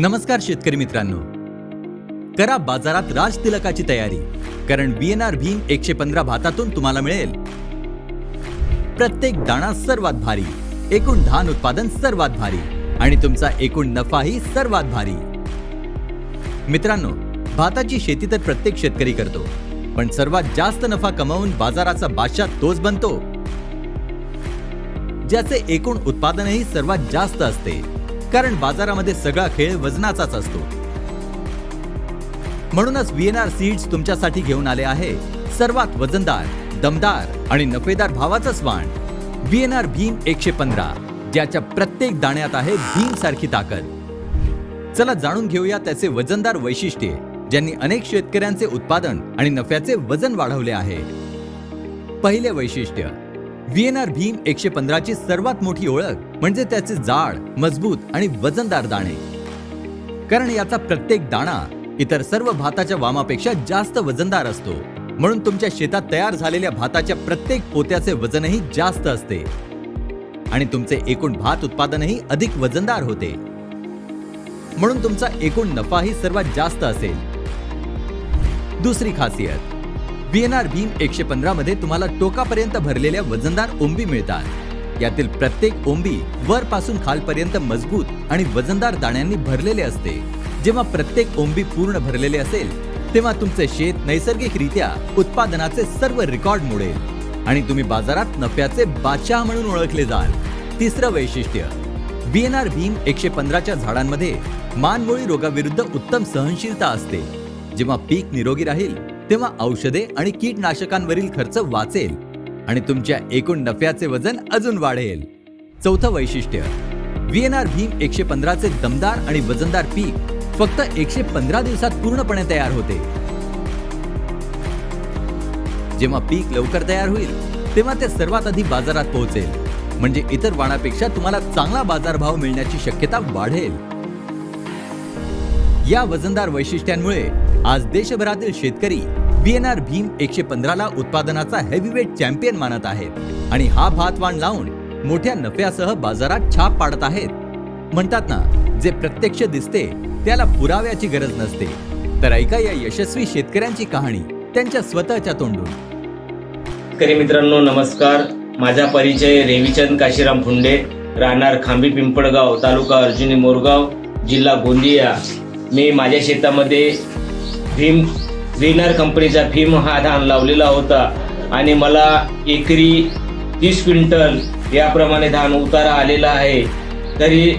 नमस्कार शेतकरी मित्रांनो, करा बाजारात राज तिलकाची तयारी, कारण VNR भीम 115 भातातून तुम्हाला मिळेल प्रत्येक दाणा सर्वात भारी, एकूण धान उत्पादन सर्वात भारी आणि तुमचा एकूण नफाही सर्वात भारी। मित्रांनो, भाताची शेती तर प्रत्येक शेतकरी करतो, पण सर्वात जास्त नफा कमावून बाजाराचा बादशाह तोच बनतो ज्याचे एकूण उत्पादनही सर्वात जास्त असते, कारण बाजारामध्ये सगळा खेळ वजनाचाच असतो। म्हणूनच VNR सीड्स तुमच्यासाठी घेऊन आले आहे सर्वात वजनदार, दमदार आणि नफेदार भावाचं स्वान VNR भीम 115, ज्याच्या प्रत्येक दाण्यात आहे भीम सारखी ताकद। चला जाणून घेऊया त्याचे वजनदार वैशिष्ट्ये, ज्यांनी अनेक शेतकऱ्यांचे उत्पादन आणि नफ्याचे वजन वाढवले आहे। पहिले वैशिष्ट्य, VNR भीम 115 ची सर्वात मोठी ओळख म्हणजे त्याचे जाड, मजबूत आणि वजनदार दाणे, कारण याचा प्रत्येक दाणा इतर सर्व भाताच्या वामापेक्षा जास्त वजनदार असतो। म्हणून तुमच्या शेतात तयार झालेल्या भाताच्या प्रत्येक पोत्याचे वजनही जास्त असते आणि तुमचे एकूण भात उत्पादनही अधिक वजनदार होते, म्हणून तुमचा एकूण नफाही सर्वात जास्त असेल। दुसरी खासियत, VNR भीम 115 मध्ये तुम्हाला टोकापर्यंत भरलेल्या वजनदार ओंबी मिळतात। यातील प्रत्येक ओंबी वरपासून खालपर्यंत मजबूत आणि वजनदार दाण्यांनी भरलेले असते। जेव्हा प्रत्येक ओंबी पूर्ण भरलेले असेल, तेव्हा तुमचे शेत नैसर्गिकरित्या उत्पादनाचे सर्व रेकॉर्ड मोडेल आणि तुम्ही बाजारात नफ्याचे बादशाह म्हणून ओळखले जाल। तिसरं वैशिष्ट्य, VNR भीम 115 च्या झाडांमध्ये मानमोळी रोगाविरुद्ध उत्तम सहनशीलता असते। जेव्हा पीक निरोगी राहील, तेव्हा औषधे आणि कीटनाशकांवरील खर्च वाचेल आणि तुमच्या एकूण नफ्याचे वजन अजून वाढेल। चौथं वैशिष्ट्य, VNR भीम 115 चे दमदार आणि वजनदार पीक फक्त 115 दिवसात पूर्णपणे तयार होते। जेव्हा पीक लवकर तयार होईल, तेव्हा ते सर्वात आधी बाजारात पोहोचेल, म्हणजे इतर वाणापेक्षा तुम्हाला चांगला बाजारभाव मिळण्याची शक्यता वाढेल। या वजनदार वैशिष्ट्यांमुळे आज देशभरातील शेतकरी VNR भीम 115 ला उत्पादनाचा हेवीवेट चॅम्पियन मानत आहेत आणि हा भातवाण लावून मोठ्या नफ्यासह बाजारात छाप पाडत आहेत। म्हणतात ना, जे प्रत्यक्ष दिसते त्याला पुराव्याची गरज नसते। तर ऐका या यशस्वी शेतकऱ्यांची कहाणी त्यांच्या स्वतःच्या तोंडून। शेतकरी मित्रांनो नमस्कार, माझा परिचय रेविचंद काशीराम फुंडे, राहणार खांबी पिंपळगाव, तालुका अर्जुनी मोरगाव, जिल्हा गोंदिया। मी माझ्या शेतामध्ये VNR कंपनीचा भीम हा धान लावलेला होता आणि मला एकरी 30 क्विंटल याप्रमाणे धान उतारा आलेला आहे। तरी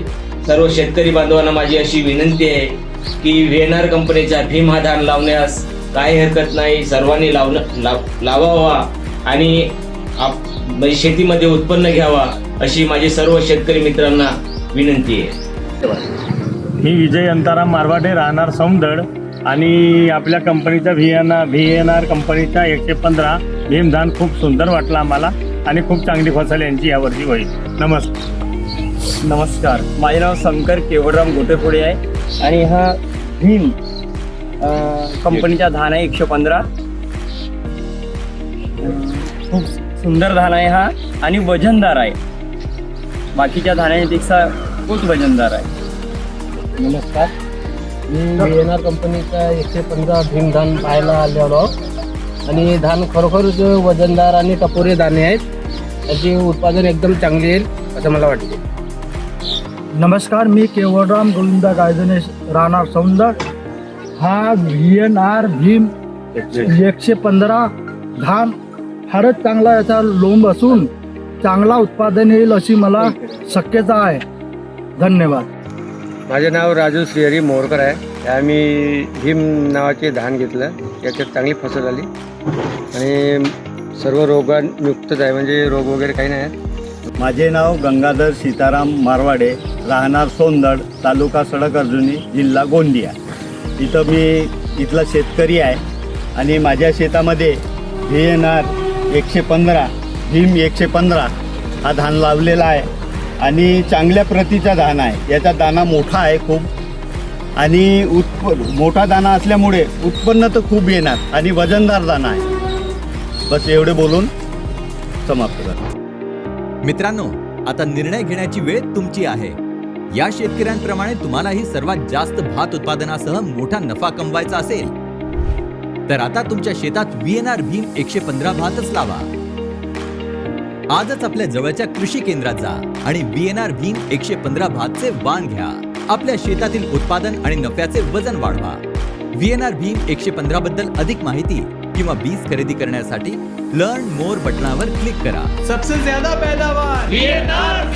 सर्व शेतकरी बांधवांना माझी अशी विनंती आहे की VNR कंपनीचा भीम हा धान लावण्यास काही हरकत नाही, सर्वांनी लावावा आणि शेतीमध्ये उत्पन्न घ्यावा, अशी माझी सर्व शेतकरी मित्रांना विनंती आहे। मी विजय अंताराम मारवाडे, राहणार सौंदड आणि आपल्या कंपनीचा VNR कंपनीचा 115 भीम धान खूप सुंदर वाटला आम्हाला आणि खूप चांगली फसल यांची यावर्षी होईल। नमस्कार, माझे नाव शंकर केवडराम गोटेपुडे आहे आणि हा भीम कंपनीचा धान आहे 115। खूप सुंदर धान आहे हा आणि वजनदार आहे, बाकीच्या धान्यांपेक्षा खूप वजनदार आहे। नमस्कार, मी VNR कंपनीचा 115 भीम धान पाहायला आलेलो आणि धान खरोखरच वजनदार आणि टपोरे दाणे आहेत। त्याचे उत्पादन एकदम चांगले येईल असं मला वाटते। नमस्कार, मी केवडराम गोविंदा गायधनेश, राहणार सौंदड। हा VNR भीम 115 धान फारच चांगला याचा लोंब असून चांगला उत्पादन येईल अशी मला शक्यता आहे। धन्यवाद। माझे नाव राजू श्रीहरी मोरकर आहे। आम्ही भीम नावाचे धान घेतलं, याच्यात चांगली फसल आली आणि सर्व रोगांमुक्तच आहे, म्हणजे रोग वगैरे काही नाही आहे। माझे नाव गंगाधर सीताराम मारवाडे, राहणार सोंदड, तालुका सडक अर्जुनी, जिल्हा गोंदिया। इथला शेतकरी आहे आणि माझ्या शेतामध्ये VNR 115 भीम 115 हा धान लावलेला आहे आणि चांगल्या प्रतीचा धान आहे। याचा दाना मोठा आहे खूप आणि मोठा दाना असल्यामुळे उत्पन्न तर खूप येणार आणि वजनदार दाना आहे। बस एवढे बोलून समाप्त करतो। मित्रांनो, आता निर्णय घेण्याची वेळ तुमची आहे। या शेतकऱ्यांप्रमाणे तुम्हालाही सर्वात जास्त भात उत्पादनासह मोठा नफा कमवायचा असेल तर आता तुमच्या शेतात VNR भीम 115 भातच लावा. आजच आपल्या जवळच्या कृषी केंद्रात जा आणि VNR भीम 115 भातचे वाण घ्या. आपल्या शेतातील उत्पादन आणि नफ्याचे वजन वाढवा. VNR भीम 115 बद्दल अधिक माहिती किंवा बीज खरेदी करण्यासाठी लर्न मोर बटनावर क्लिक करा. सबसे ज्यादा पैदावार VNR